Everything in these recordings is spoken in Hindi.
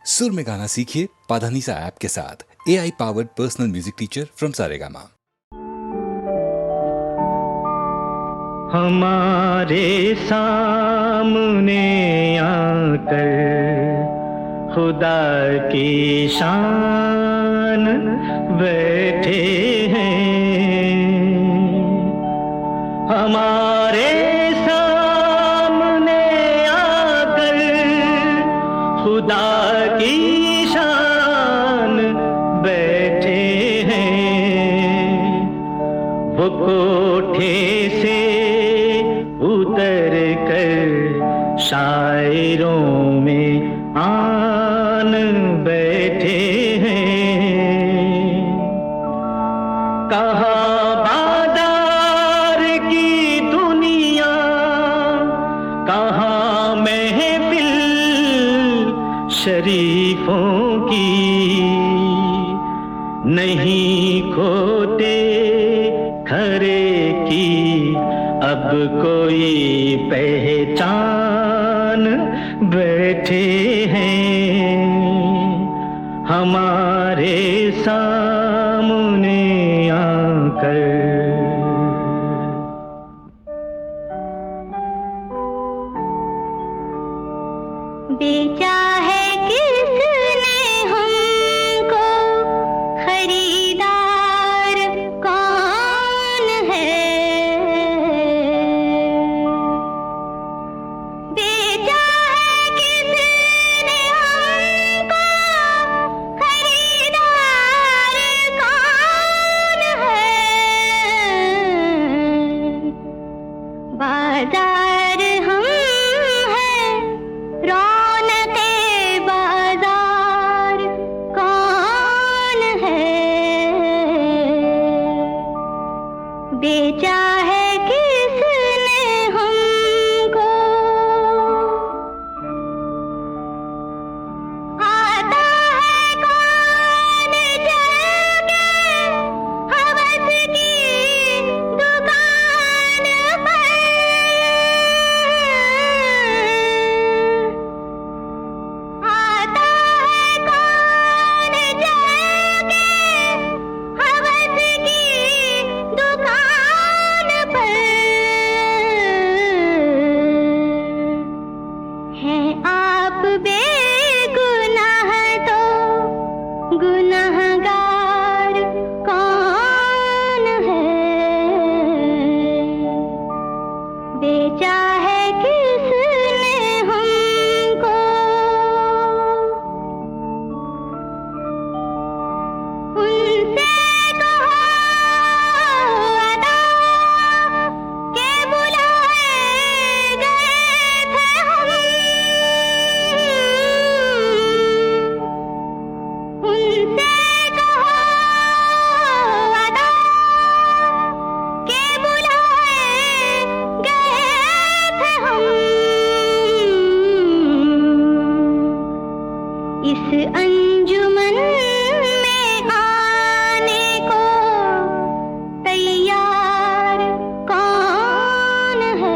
सुर में गाना सीखिए पाधानीसा ऐप के साथ। AI powered personal music teacher from Saregama. हमारे सामने आकर खुदा की शान बैठे हैं। हमारे सामने आकर खुदा की शान बैठे हैं। वो कोठे से उतर कर शायरों में आन बैठे हैं। कहाँ बाजार की दुनिया, कहाँ महफिल शरीफों की, नहीं खोते खरे की अब कोई पहचान बैठे हैं। हमारे सामने आकर। बेचा है किसने हमको, खरीदार कौन है? बेचा है किसने हमको, खरीदार कौन है? बाजार हम हैं, रौनके बाजार कौन है? बेचा है किसने हमको? आता है कौन चल के हवस की दुकान पर? आता है कौन चल के हवस की दुकान पर? हैं आप बेगुनाह तो गुनहगार कौन है? बेचा है किसने हमको? उनसे कहो अदा के बुलाए गए थे हम। उनसे कहो अदा के बुलाए गए थे हम। इस अंजुमन में आने को तैयार कौन है?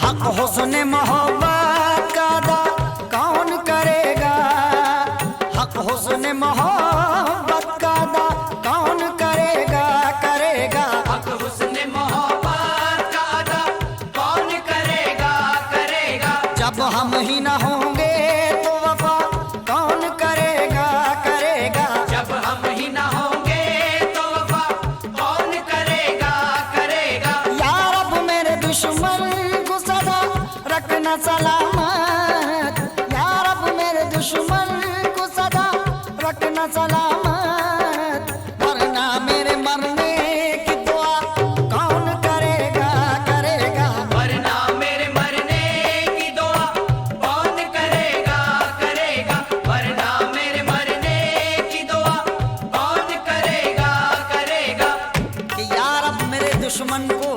हक हुस्न मोहब्बत का अदा कौन करेगा? हक हुस्न मोहब्बत का अदा कौन करेगा? करेगा हक हुस्न मोहब्बत का अदा कौन करेगा? करेगा जब हम ही न होंगे तो वफा कौन करेगा? करेगा जब हम ही ना होंगे तो वफा कौन करेगा? करेगा या रब मेरे दुश्मन रखना सलामत, या रब मेरे दुश्मन को सदा रखना सलामत, वरना मेरे मरने की दुआ कौन करेगा करेगा। वरना मेरे मरने की दुआ कौन करेगा करेगा, वरना मेरे मरने की दुआ कौन करेगा करेगा। कि या रब मेरे दुश्मन को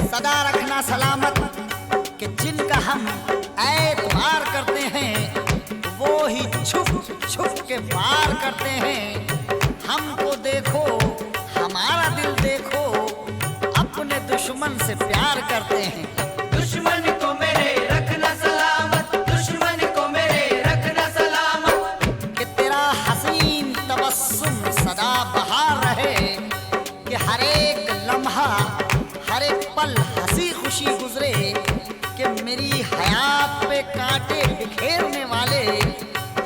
सदा रखना सलामत, कि जिनका हम ऐतबार करते हैं वो ही छुप छुप के वार करते हैं। हमको देखो हमारा दिल देखो, अपने दुश्मन से प्यार करते हैं। दुश्मन को मेरे रखना सलामत, दुश्मन को मेरे रखना सलामत। कि तेरा हसीन तबस्सुम सदा बहार रहे, कि हर एक लम्हा हर एक पल हंसी खुशी गुजरे, कि मेरी हयात पे कांटे बिखेरने वाले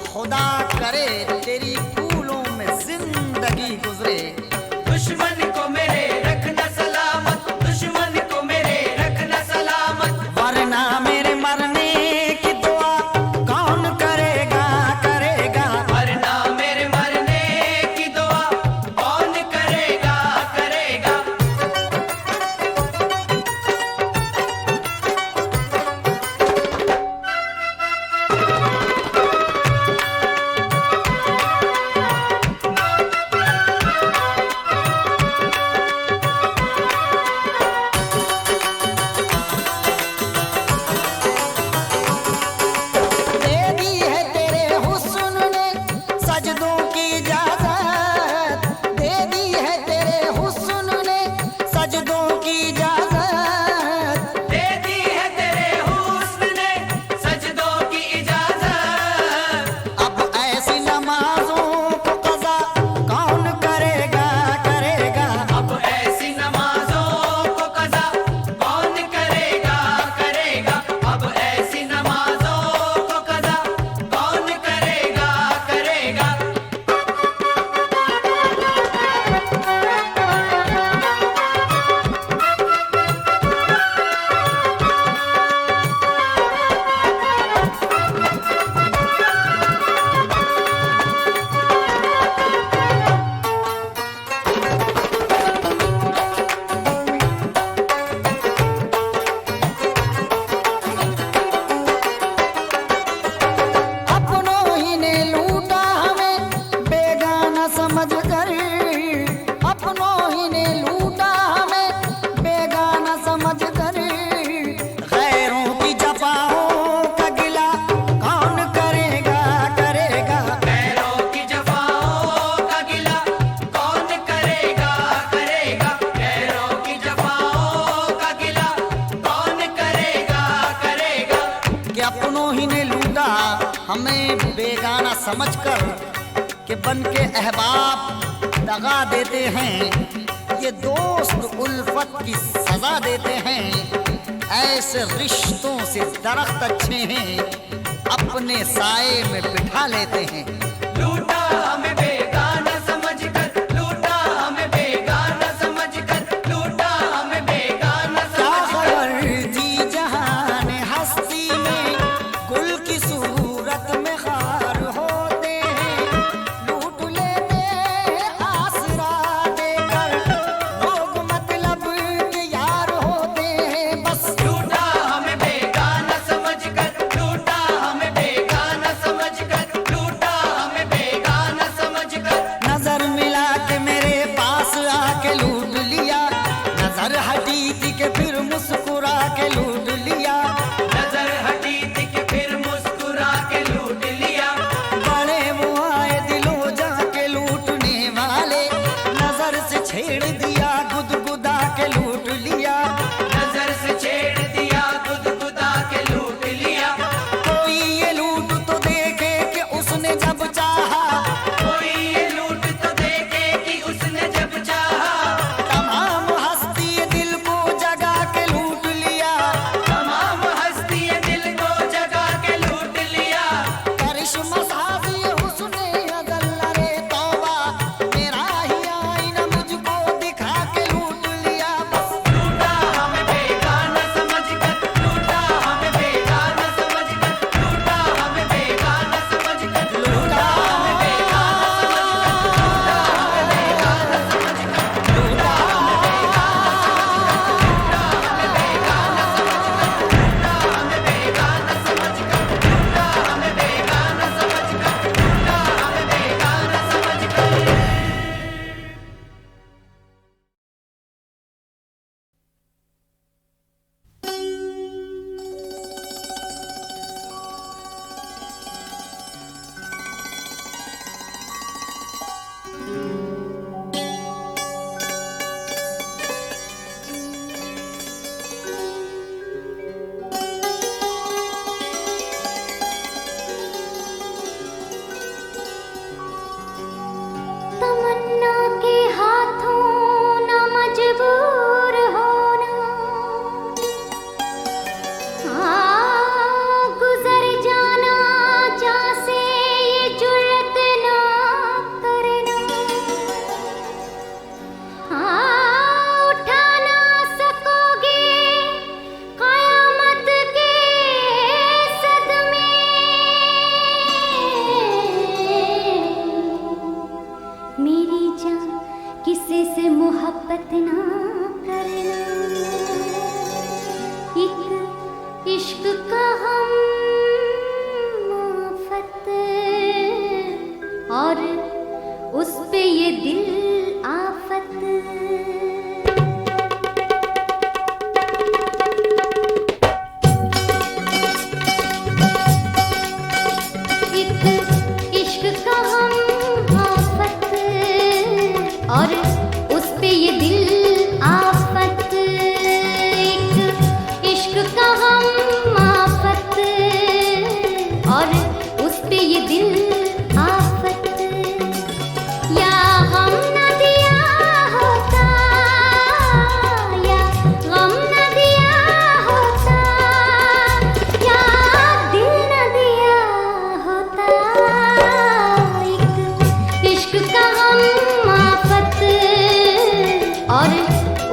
खुदा करे तेरी फूलों में जिंदगी गुजरे। दुश्मन को मेरे रखना सलामत, दुश्मन को मेरे रखना सलामत। वरना मेरे मरने की दुआ कौन करेगा करेगा। वरना मेरे मरने की दुआ कौन करेगा करेगा। दे दी है तेरे हुस्न ने सजदों की इजाजत, दे दी है तेरे हुस्न ने सजदों की इजाजत, दे दी है तेरे हुस्न ने सजदों की इजाजत। अब ऐसी नमाजों को कज़ा कौन करेगा करेगा। अब ऐसी नमाजों को कज़ा कौन करेगा करेगा, अब ऐसी नमाजों को कज़ा कौन करेगा करेगा। अपनों ही ने लूटा हमें बेगाना समझ कर, अपनों ही ने लूटा हमें बेगाना समझ कर, गैरों की जफाओं का गिला कौन करेगा करेगा। गैरों की जफाओं का गिला कौन करेगा करेगा, गैरों की जफाओं का गिला कौन करेगा करेगा। कि अपनों ही ने लूटा हमें बेगाना समझकर, कि बन के अहबाब दगा देते हैं, ये दोस्त उल्फत की सजा देते हैं। ऐसे रिश्तों से दरख्त अच्छे हैं, अपने साए में बिठा लेते हैं। लूटा हमें बेगाना समझकर, लूटा हमें बेगाना समझकर, लूटा हमें बेगाना क्या समझकर। खबर जी जहान हस्ती में गुल की सूरत में खार होते हैं, लूट लेते आसरा देकर लोग मतलब के यार होते हैं। बस लूटा हमें बेगाना समझकर, लूटा हमें बेगाना समझकर, लूटा हमें बेगाना समझकर। इश्क का हम आफत और उस पे ये दिल आफत। एक इश्क का हम आफत और उस पे ये दिल आफत। एक इश्क का हम आफत और उस पे ये दिल आफत। या हम न दिया होता या गम न दिया होता या दिल न दिया होता। एक इश्क का हम आफत और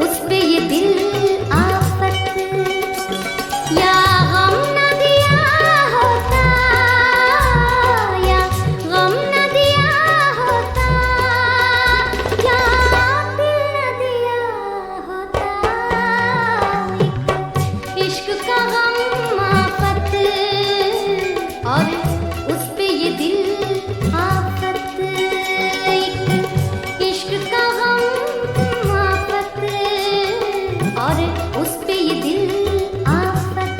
उस पे ये दिल आफत। या गम न दिया होता या गम न दिया होता या दिल न दिया होता। एक इश्क का हम आफत और उस पे ये दिल आफत। एक इश्क का हम आफत और उस पे ये दिल आफत।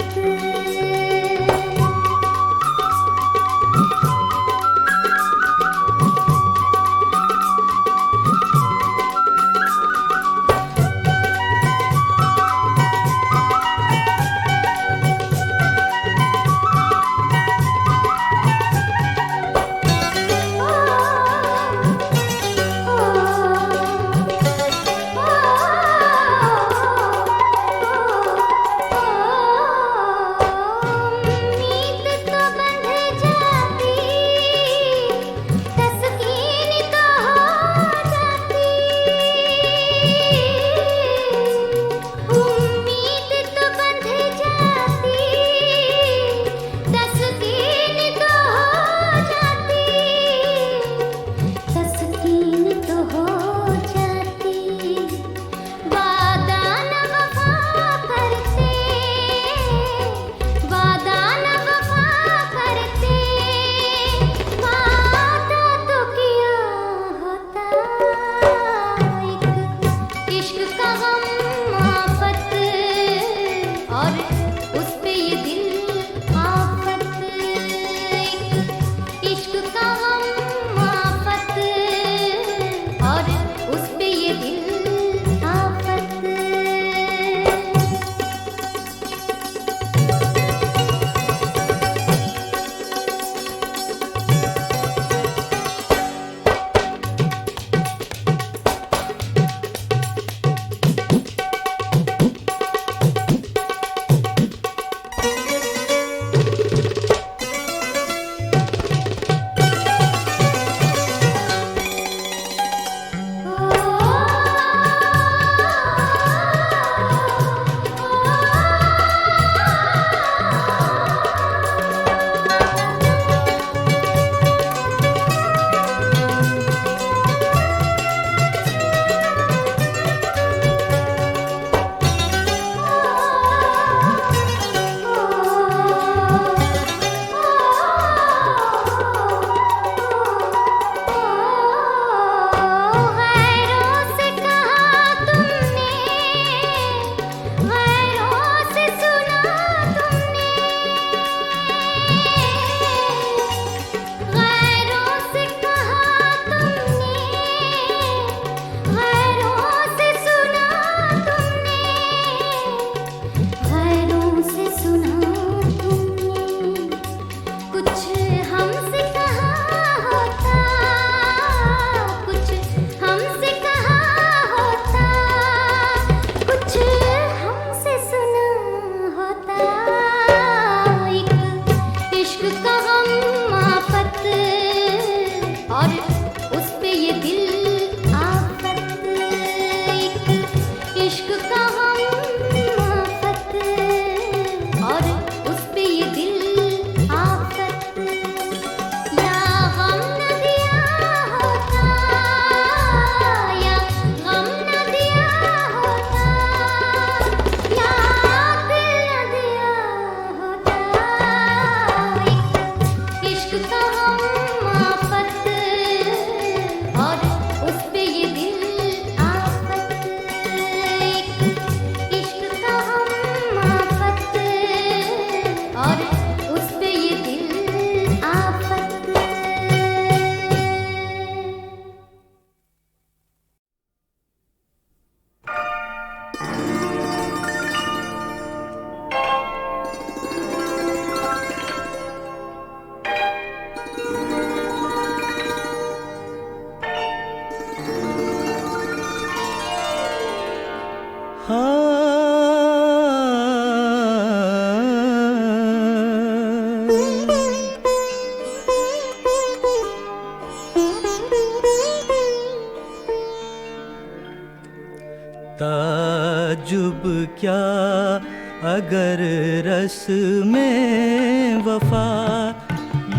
अगर रस में वफा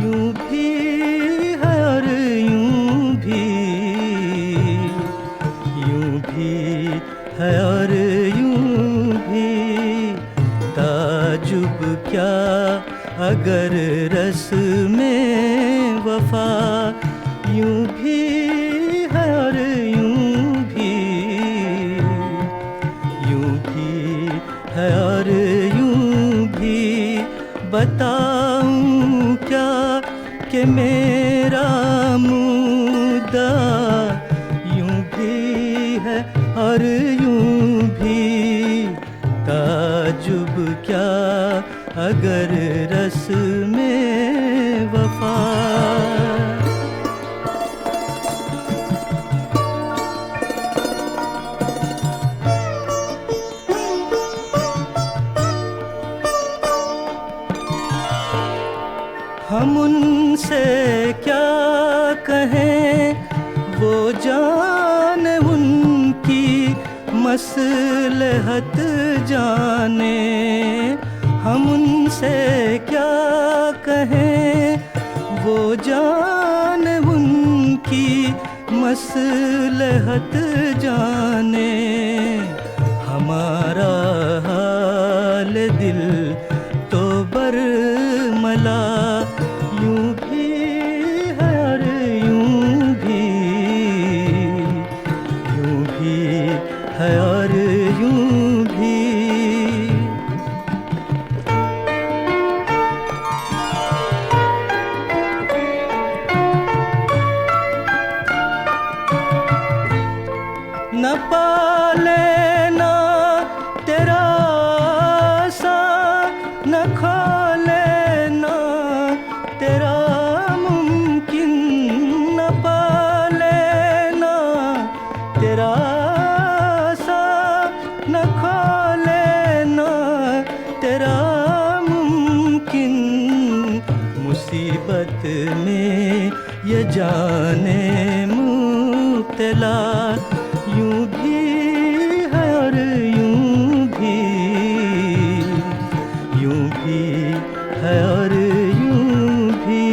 यूं भी है और यूं भी है और यूं भी ताजुब क्या अगर रस में वफा यूं भी है और यूं भी है और यूं भी बताऊं क्या कि मेरा मुद्दा यूं भी है और यूं भी ताजुब क्या अगर रस में वफा। हम उनसे क्या कहें वो जाने उनकी मसलहत जाने। हम उनसे क्या कहें वो जाने उनकी मसलहत जाने। हमारा हाल दिल तो बरमला यूं भी है और यूं भी है और यूं भी। न पाले ना तेरा सा न खोले ना तेरा मुमकिन। न पाले ना तेरा सा न खोले ना तेरा मुमकिन। मुसीबत में ये जाने मुब्तला यूं भी है और यूं भी है और यूं भी।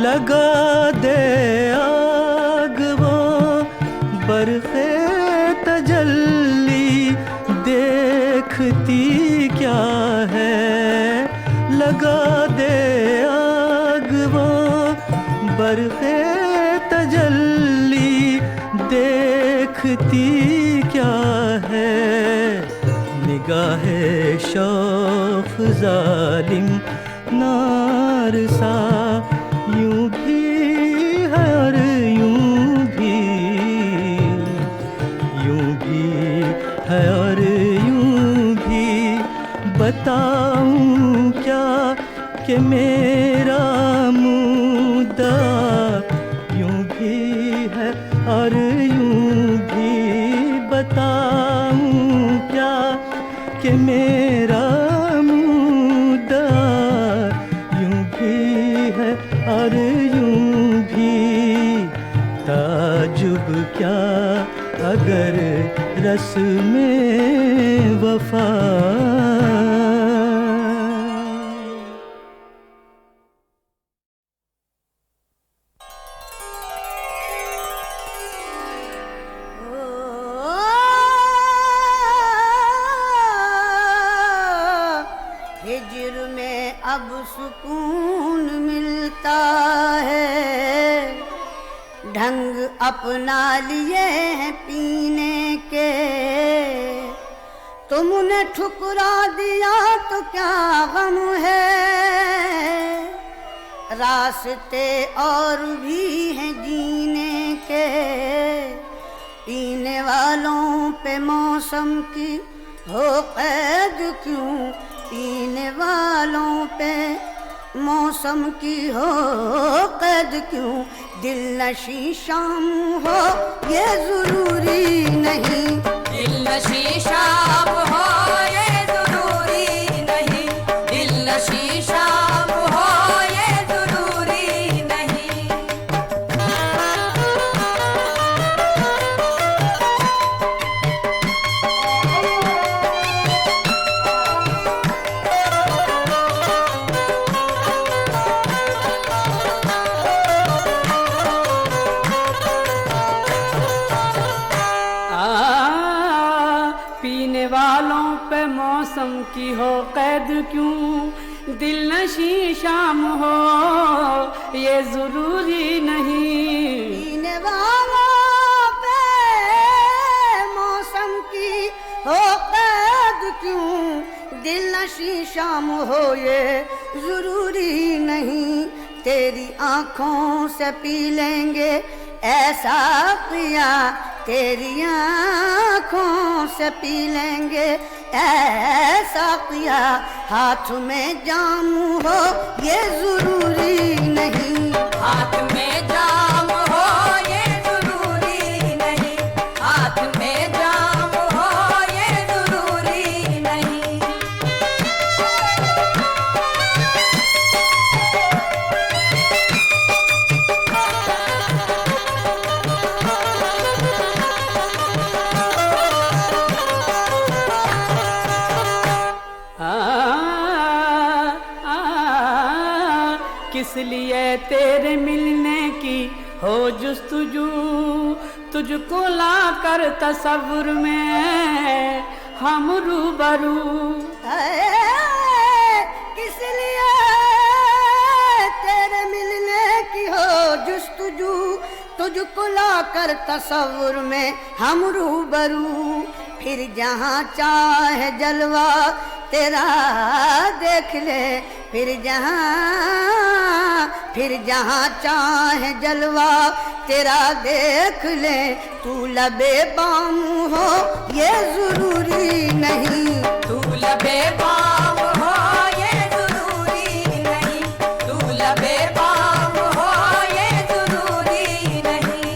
लगा दे आग वो बरफ़े तजल्ली देखती क्या है। लगा दे आग वो बरफ़े तजल्ली देखती क्या है। निगाहे शौक़ ज़ालिम नार सा यूं भी है और यूं भी है और यूं भी। बताऊं क्या कि मेरा मुद्दा यूं भी है और यूं भी। बताऊं क्या कि मेरा मुद्दा यूं भी है और यूं भी ताजुब क्या अगर रस में वफा। हिज्र में अब सुकून मिलता है। ढंग अपना लिए हैं पीने के। तुमने ठुकरा दिया तो क्या गम है। रास्ते और भी हैं जीने के। पीने वालों पे मौसम की हो कैद क्यों। पीने वालों पे मौसम की हो कैद क्यों। दिल नशी शाम हो ये जरूरी नहीं। दिल नशी शाम हो ये जरूरी नहीं। की हो कैद क्यों दिल नशी शाम हो ये जरूरी नहीं। पीने वालों पे मौसम की हो कैद क्यों दिल नशी शाम हो ये जरूरी नहीं। तेरी आंखों से पी लेंगे ऐसा पिया, तेरी आंखों से पी लेंगे ऐसा पिया, हाथ में जाम हो ये जरूरी नहीं। हाथ में जाम हो ये जरूरी नहीं, हाथ में जाम हो ये जरूरी नहीं। किस लिए तेरे मिलने की हो जुस्तजू, तुझको ला कर तसव्वुर में हम रूबरू। किस लिए तेरे मिलने की हो जुस्तजू, तुझको ला कर तसव्वुर में हम रूबरू। फिर जहाँ चाहे जलवा तेरा देख ले, फिर जहाँ चाहे जलवा तेरा देख ले। तू लबे बाम हो ये जरूरी नहीं, तू लबे बाम हो ये जरूरी नहीं, तू लबे बाम हो ये जरूरी नहीं।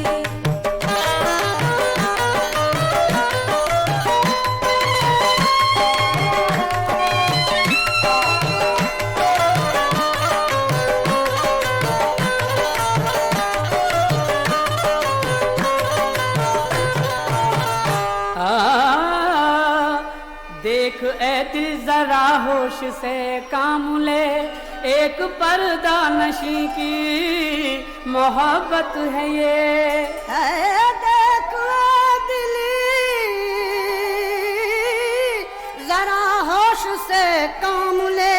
देख ए दिल जरा होश से काम ले, एक पर्दा नशी की मोहब्बत है ये। देख दिली जरा होश से काम ले,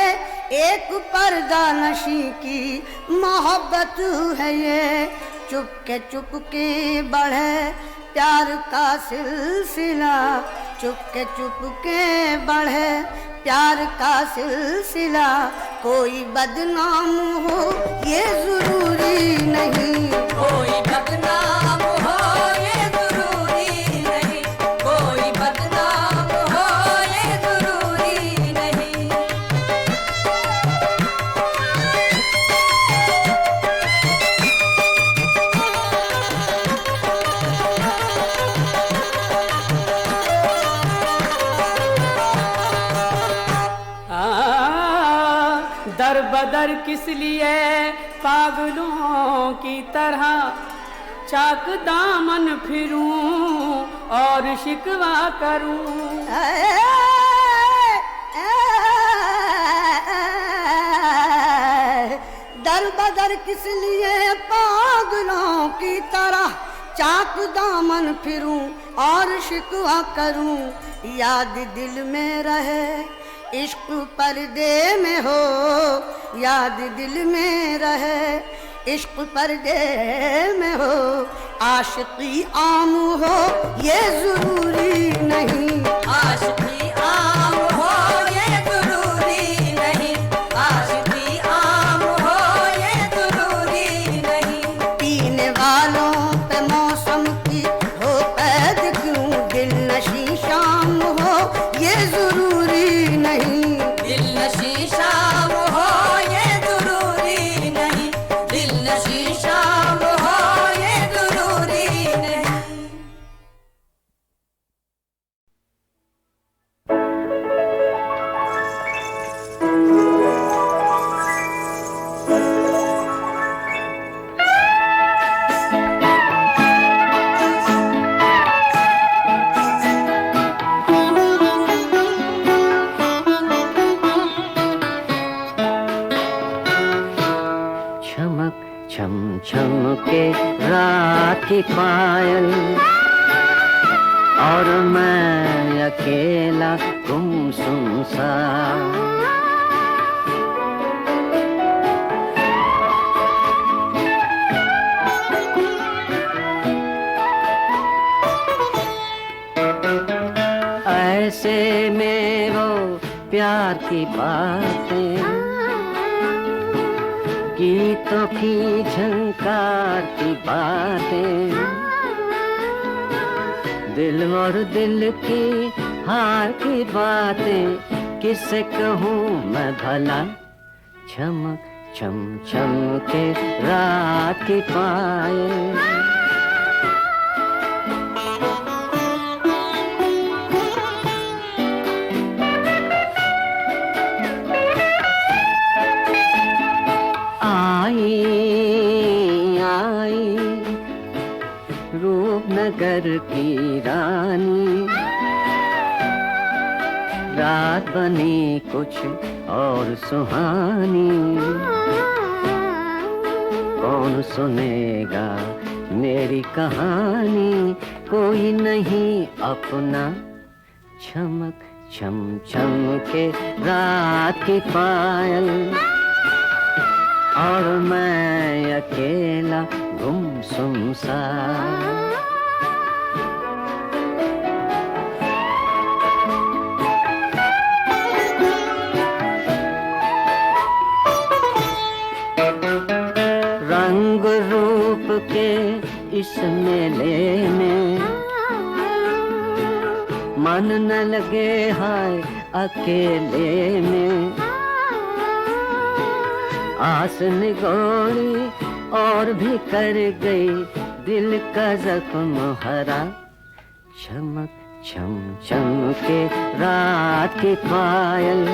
एक पर्दा नशी की मोहब्बत है ये। चुपके बढ़े प्यार का सिलसिला, चुपके बढ़े प्यार का सिलसिला। कोई बदनाम हो ये जरूरी नहीं, कोई बदनाम हो ये जरूरी नहीं, कोई बदनाम हो ये जरूरी नहीं। दर बदर किस लिए पागलों की तरह चाक दामन फिरूं और शिकवा करूं। दर बदर किस लिए पागलों की तरह चाक दामन फिरूं और शिकवा करूं। याद दिल में रहे इश्क पर्दे में हो, याद दिल में रहे इश्क पर्दे में हो। आशिकी आम हो ये जरूरी नहीं, आशिकी आम हो ये जरूरी नहीं, आशिकी आम हो ये जरूरी नहीं। पीने वालों पे मौसम की हो कैद क्यों दिल नशी शाम हो ये जरूरी नहीं। दिल नशी शाम हो ये जरूरी नहीं, दिल नशी शाम हो ये जरूरी नहीं। छम छम के रात की पायल और मैं अकेला गुमसुम सा। ऐसे में वो प्यार की बातें गीतों की झंकार की बातें दिल और दिल की हार की बातें किसे कहूँ मैं भला। चमक चम चम के रात की पायल रूपनगर की रानी रात बनी कुछ और सुहानी। कौन सुनेगा मेरी कहानी कोई नहीं अपना। चमक चम चम के रात की पायल और मैं अकेला गुमसुम सा। रंग रूप के इस मेले में मन न लगे हाय अकेले में। आस निगोरी और भी कर गई दिल का जख्म हरा। चमक चम चम के रात की पायल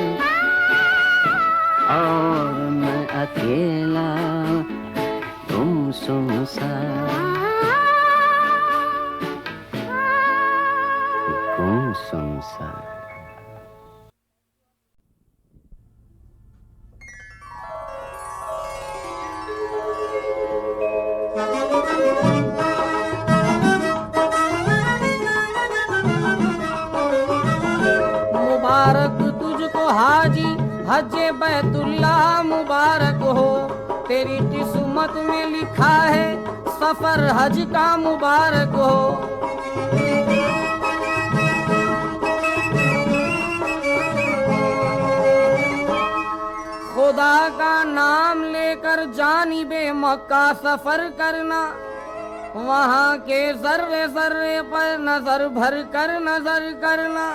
और मैं अकेला गुमसुम सा। गुमसुम सा। मुबारक तुझको हाजी हजे बैतुल्ला मुबारक हो। तेरी किस्मत में लिखा है सफर हज का मुबारक हो। खुदा का नाम लेकर जानिबे मक्का सफर करना। वहाँ के जर्रे जर्रे पर नजर भर कर नजर करना।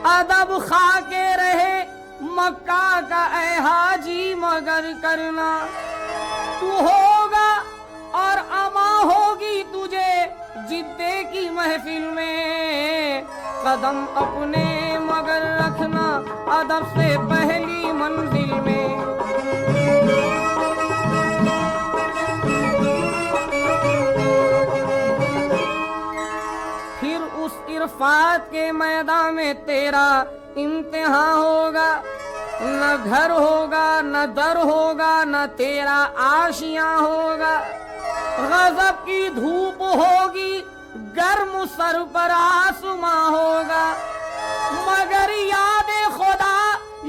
अदब खा के रहे मक्का का ऐ हाजी मगर करना। तू होगा और अमा होगी तुझे जिद्दे की महफिल में। कदम अपने मगर रखना अदब से पहली मंजिल में। फिर उस इरफात के मैदान में तेरा इम्तिहान होगा। न घर होगा न दर होगा न तेरा आशियां होगा। गजब की धूप होगी गर्म सर पर आसमां होगा। मगर यादे खुदा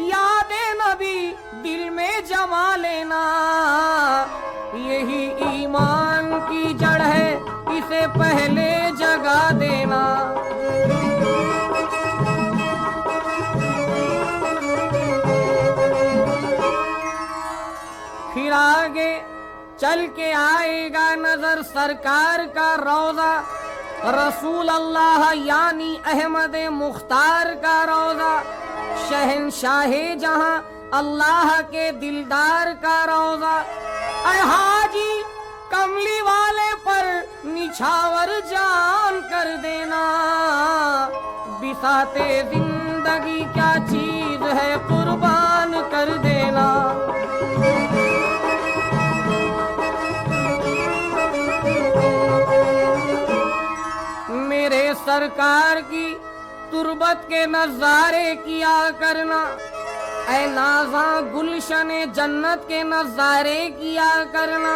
यादे नबी दिल में जमा लेना। यही ईमान की जड़ है इसे पहले जगा देना। फिर आगे चल के आएगा नजर सरकार का रोजा। रसूल अल्लाह यानी अहमद मुख्तार का रोजा। शहंशाहे जहां अल्लाह के दिलदार का रोजा। ऐ हाजी कमली वाले पर निछावर जान कर देना। बिसाते जिंदगी क्या चीज है कुर्बान कर देना। मेरे सरकार की तुरबत के नजारे किया करना। ऐ नाज़ा गुलशने जन्नत के नजारे किया करना।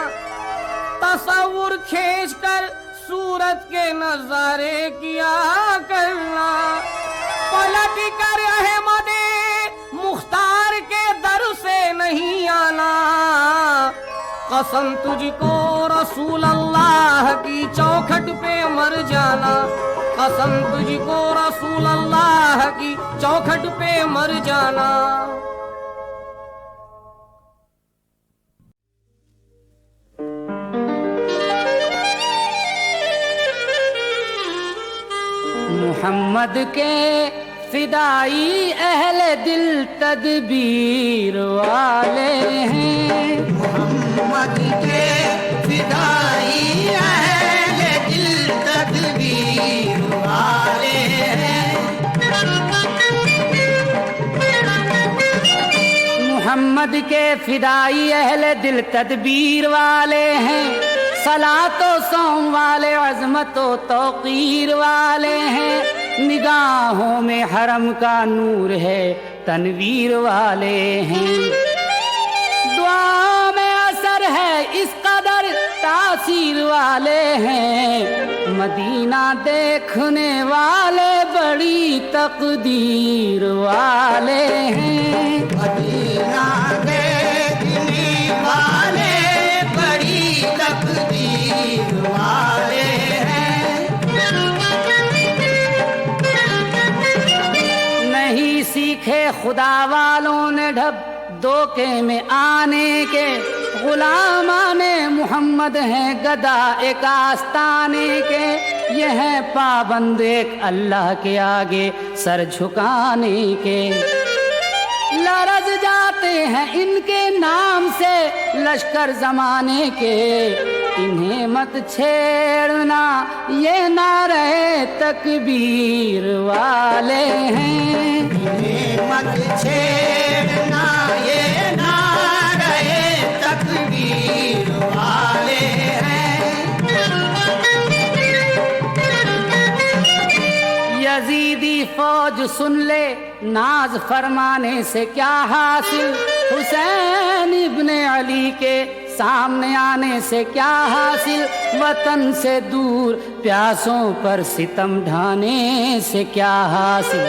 तसव्वुर खींच कर सूरत के नजारे किया करना। पलट कर अहमदे मुख्तार के दर से नहीं आना। कसम तुझको रसूल अल्लाह की चौखट पे मर जाना। कसम तुझको रसूल अल्लाह की चौखट पे मर जाना। मोहम्मद के फिदाई अहले दिल तदबीर वाले हैं। मोहम्मद के फिदाई अहले दिल तदबीर वाले हैं। मोहम्मद के फिदाई अहले दिल तदबीर वाले हैं। सलातो सौम वाले अज़मतो तौक़ीर वाले हैं। निगाहों में हरम का नूर है तनवीर वाले हैं। दुआ में असर है इस कदर तासीर वाले हैं। मदीना देखने वाले बड़ी तकदीर वाले हैं। मदीना देखने वाले बड़ी तकदीर वाले हैं। नहीं सीखे खुदा वालों ने ढब धोखे में आने के। गुलामाने मोहम्मद हैं गदा एक आस्ताने के। ये हैं पाबंद एक अल्लाह के आगे सर झुकाने के। लरज जाते हैं इनके नाम से लश्कर जमाने के। इन्हें मत छेड़ना ये नारे तकबीर वाले हैं। इन्हें मत छेड़ना ये नारे तकबीर वाले हैं। यजीदी फौज सुन ले नाज फरमाने से क्या हासिल। हुसैन इब्ने अली के सामने आने से क्या हासिल। वतन से दूर प्यासों पर सितम ढाने से क्या हासिल।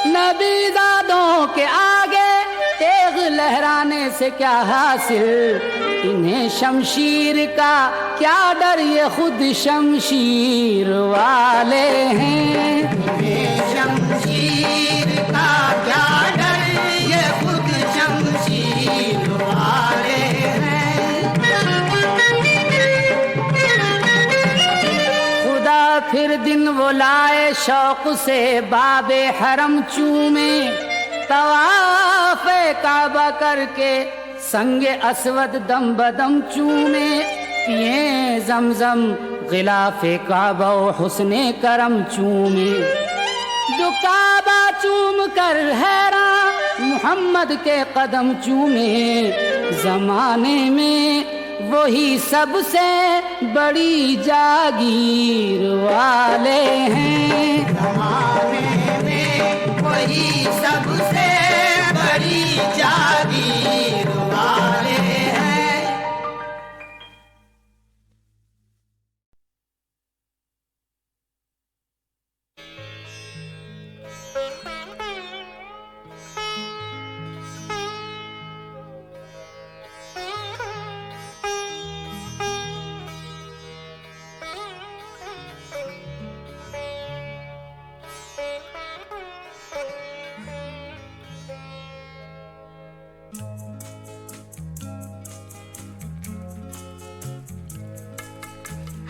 नबीज़ादों के आगे तेग लहराने से क्या हासिल। इन्हें शमशीर का क्या डर ये खुद शमशीर वाले हैं। इन्हें शमशीर का क्या डर ये खुद शमशीर वाले हैं। खुदा फिर दिन वो लाए शौक से बाबे हरम चूमे। तवाफ़े काबा करके संगे असवद दम बदम चूमे। पिए जमजम गिलाफे काबा हुस्ने करम चूमे। जो काबा चूम कर हैरान मोहम्मद के कदम चूमे। जमाने में वही सबसे बड़ी जागीर वाले हैं। जमाने में वही सबसे बड़ी जागीर वाले हैं।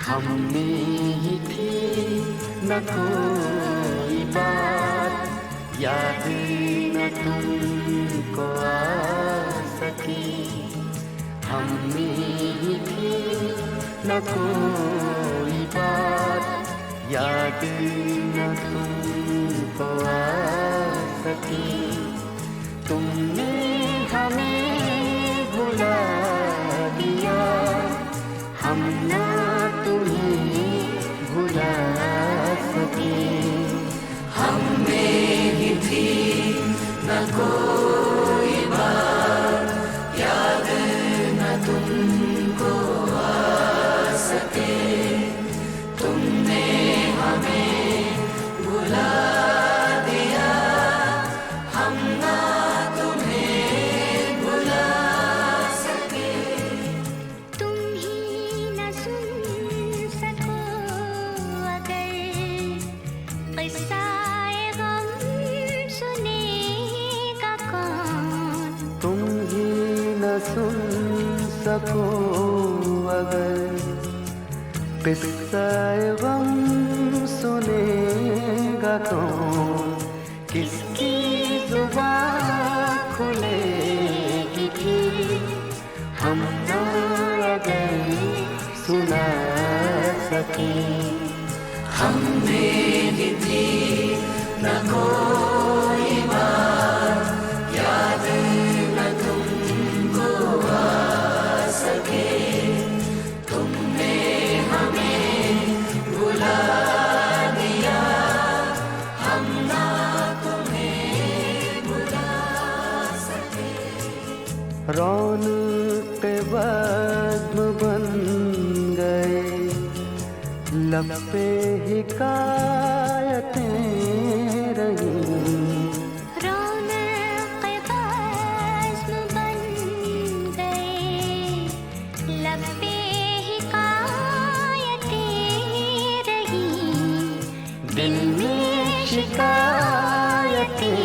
हमने ही थी न कोई बात, याद न तुमको आ सकी। हमने ही थी न कोई बात, याद न तुमको आ सकी। तुमने हमें भुला दिया, हम ना तुम्हें भुला सके। हमें ही थी न कोई बात, याद न तुमको आ सके। सुन सकूं अगर किस्सा गम सुनेगा कौन, किसकी जुबान खुलेगी फिर हम ना अगर सुना सके। हमने ही थी न कोई बात, याद न तुमको आ सके, तुमने हमें भुला दिया, हम ना तुम्हें भुला सके। रौनक़ बज़्म बन गए लब पे हिकायतें रहीं, रौनक़ बज़्म बन गए लब पे हिकायतें रहीं, दिल में शिकायतें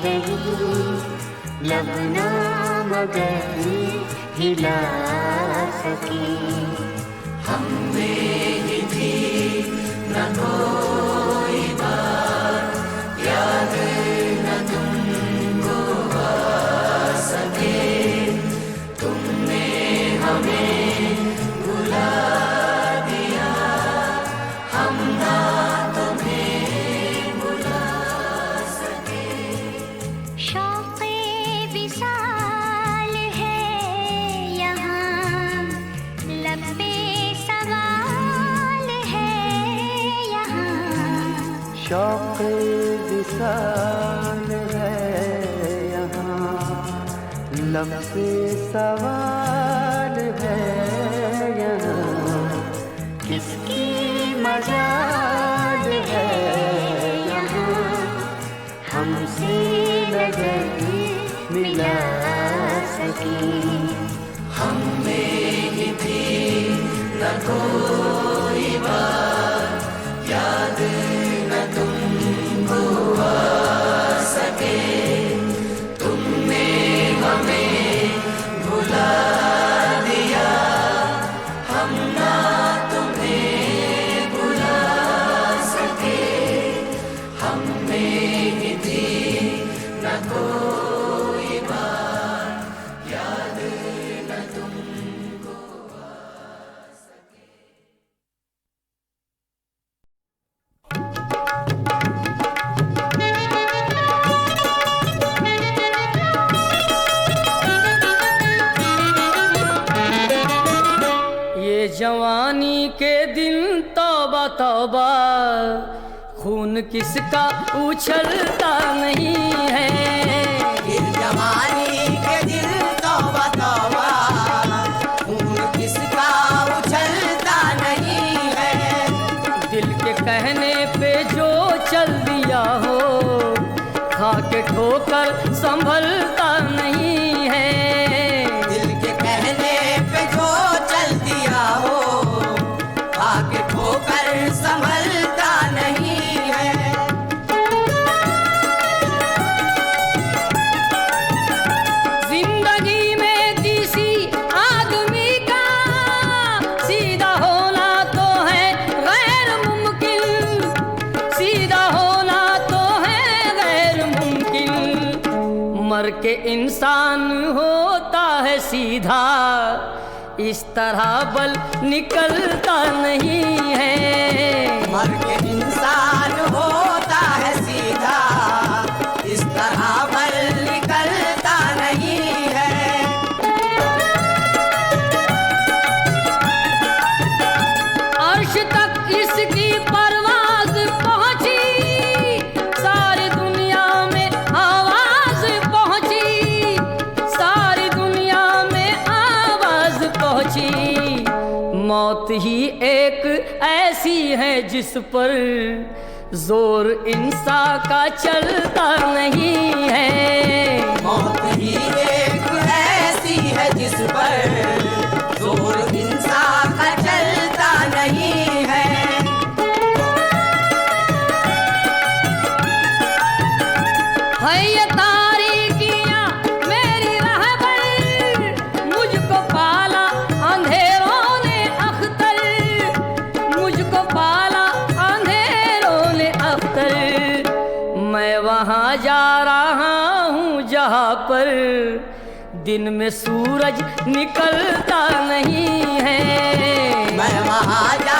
रहीं, लब ना मगर हिला सकी। हमने ही थी न कोई बात, याद न तुमको आ सके, तुमने हमें भुला दिया, हम ना तुम्हें भुला सके। शौक़े विसाल है यहाँ, लब पे सवाल है यहाँ, शौक़े विसाल है यहाँ, लब पे सवाल है यहाँ, किसकी मजाल है यहाँ, हमसे नजर मिला सकी। हमने ही थी न कोई बात, याद न तुमको आ सके, तुमने हमें भुला दिया, हम ना तुम्हें भुला सके। हमने ही थी न कोई बात, याद न तुमको आ सके। ये जवानी के दिन तौबा तौबा, खून किसका उछलता नहीं है। ये जवानी के दिन तौबा तौबा, खून किसका उछलता नहीं है। दिल के कहने पे जो चल दिया हो, खा के ठोकर संभलता नहीं है। दिल के कहने पे जो चल दिया हो, आगे ठोकर संभलता नहीं है। जिंदगी में किसी आदमी का सीधा होना तो है गैर मुमकिन, सीधा होना तो है गैर मुमकिन। मर के इंसान होता है सीधा, इस तरह बल निकलता नहीं है। मर के इंसान होता है सीधा, इस तरह बल निकलता नहीं है। अर्श तक इसकी परवाज पहुंची, सारी दुनिया में आवाज पहुंची, सारी दुनिया में आवाज पहुंची। मौत ही एक ऐसी है जिस पर जोर इंसान का चलता नहीं है। मौत ही एक ऐसी है जिस पर जोर इंसान का चलता नहीं है। ये तारीकियां मेरी राहबर, पर दिन में सूरज निकलता नहीं है। मैं वहाँ जा